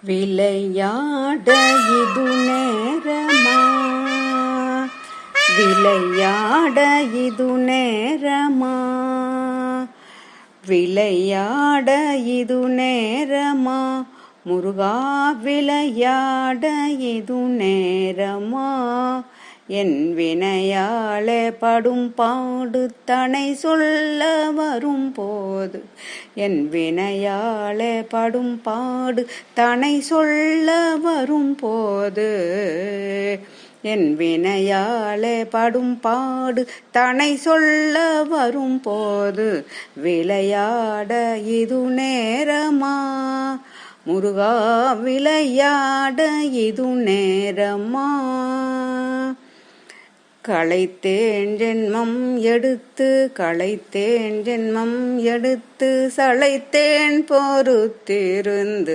விளையாட இது நேரமா, விளையாட இது நேரமா, விளையாட இது நேரமா, முருகா விளையாட இது நேரமா, என் வினையாலே படும் பாடு தனை சொல்ல வரும் போது, என் வினையாலே படும் பாடு தனை சொல்ல வரும் போது, என் வினையாலே படும் பாடு தனை சொல்ல வரும் போது, விளையாட இது நேரமா, முருகா விளையாட இது நேரமா. களைத்தேன் ஜென்மம் எடுத்து, களைத்தேன் ஜென்மம் எடுத்து, சளைத்தேன் பொறுத்திருந்து,